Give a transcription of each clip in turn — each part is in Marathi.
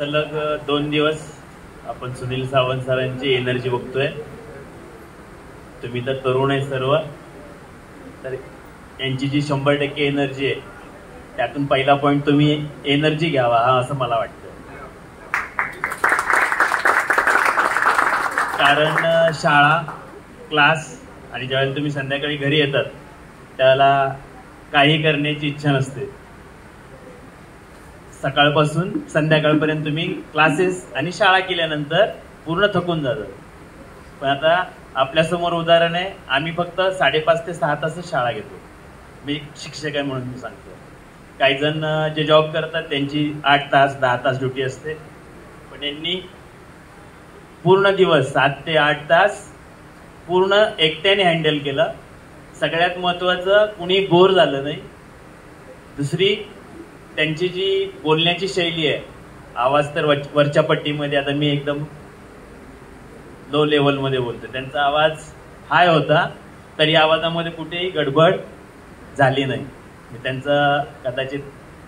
सलग 2 दिवस आपण सुनील सावंत सरांची एनर्जी बघतोय. तुम्ही तर तरुण आहे सर्व, तर यांची जी 100% एनर्जी आहे त्यातून पहिला पॉइंट तुम्ही एनर्जी घ्यावा हा असं मला वाटतं. कारण शाळा, क्लास आणि ज्यावेळेला तुम्ही संध्याकाळी घरी येतात त्याला काही करण्याची इच्छा नसते. सकाळपासून संध्याकाळपर्यंत तुम्ही क्लासेस आणि शाळा केल्यानंतर पूर्ण थकून जातात. पण आता आपल्यासमोर उदाहरण आहे, आम्ही फक्त 5:30 ते 6 तासच शाळा घेतो. मी शिक्षक आहे म्हणून मी सांगतो. काही जण जे जॉब करतात त्यांची 8 तास 10 तास ड्युटी असते, पण यांनी पूर्ण दिवस 7 ते 8 तास पूर्ण एकट्याने हँडल केलं. सगळ्यात महत्त्वाचं, कुणी बोर झालं नाही. दुसरी, त्यांची जी बोलण्याची शैली आहे, आवाज तर वरच्या पट्टीमध्ये, आता मी एकदम लो लेवलमध्ये बोलतो, त्यांचा आवाज हाय होता तरी आवाजामध्ये कुठेही गडबड झाली नाही. त्यांचं कदाचित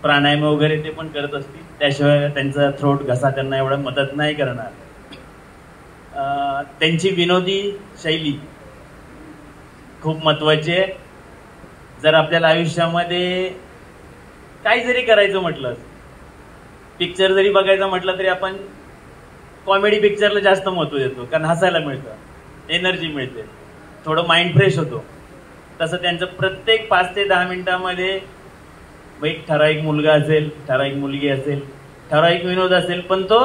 प्राणायाम वगैरे ते पण करत असतील, त्याशिवाय त्यांचा थ्रोट घसा त्यांना एवढं मदत नाही करणार. त्यांची विनोदी शैली खूप महत्वाची आहे. जर आपल्याला आयुष्यामध्ये काही जरी करायचं म्हटलं, पिक्चर जरी बघायचं म्हटलं तरी आपण कॉमेडी पिक्चरला जास्त महत्व देतो, कारण हसायला मिळतं, एनर्जी मिळते, थोडं माइंड फ्रेश होतो. तसं त्यांचं प्रत्येक 5 ते 10 मिनिटांमध्ये एक ठराविक मुलगा असेल, ठराविक मुलगी असेल, ठराविक विनोद असेल, पण तो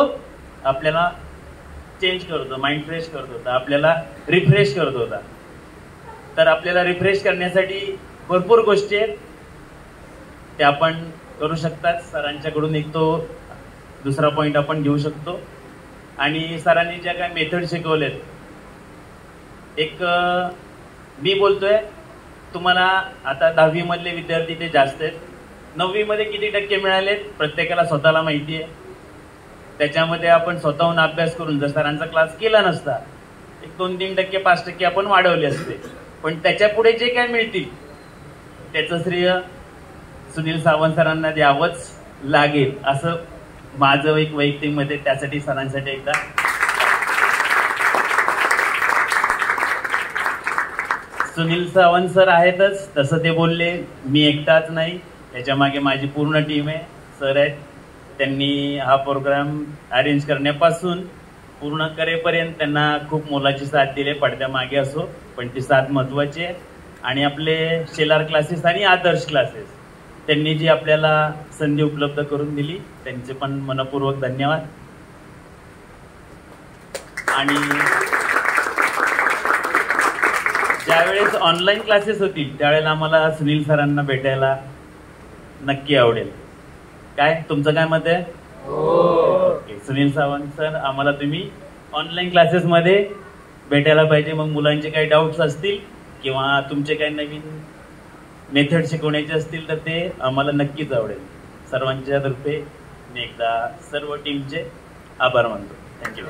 आपल्याला चेंज करतो, माइंड फ्रेश करत होता, आपल्याला रिफ्रेश करत होता. तर आपल्याला रिफ्रेश करण्यासाठी भरपूर गोष्टी आहेत, ते आपण करू शकतात. सरांच्याकडून एक तो दुसरा पॉइंट आपण घेऊ शकतो. आणि सरांनी ज्या काय मेथड शिकवलेत, एक मी बोलतोय तुम्हाला, आता 10वी मधले विद्यार्थी ते जास्त आहेत, 9वी मध्ये किती टक्के मिळालेत प्रत्येकाला स्वतःला माहिती आहे. त्याच्यामध्ये आपण स्वतःहून अभ्यास करून जर सरांचा क्लास केला नसता, एक 2-3 टक्के 5 टक्के आपण वाढवले असते. पण त्याच्या पुढे जे काय मिळतील त्याचं श्रेय सुनील सावंत सरांना द्यावंच लागेल, असं माझं एक वैयक्तिक मत आहे. त्यासाठी सरांसाठी एकदा सुनील सावंत सर आहेतच, तसं ते बोलले, मी एकटाच नाही, त्याच्या मागे माझी पूर्ण टीम आहे. सर आहेत, त्यांनी हा प्रोग्राम अरेंज करण्यापासून पूर्ण करेपर्यंत त्यांना खूप मोलाची साथ दिली. पडद्यामागे असो, पण ती साथ महत्वाची आहे. आणि आपले शेलार क्लासेस आणि आदर्श क्लासेस, त्यांनी जी आपल्याला संधी उपलब्ध करून दिली, त्यांचे पण मनपूर्वक धन्यवाद. आणि ज्यावेळेस ऑनलाईन क्लासेस होतील त्यावेळेला आम्हाला सुनील सरांना भेटायला नक्की आवडेल. काय तुमचं काय मत आहे? ओके, सुनील सावंत सर, आम्हाला तुम्ही ऑनलाईन क्लासेसमध्ये भेटायला पाहिजे. मग मुलांचे काही डाऊट्स असतील किंवा तुमचे काही नवीन मेथड शिकवण्याचे असतील तर ते आम्हाला नक्कीच आवडेल. सर्वांच्या तर्फे मी एकदा सर्व टीमचे आभार मानतो. थँक्यू.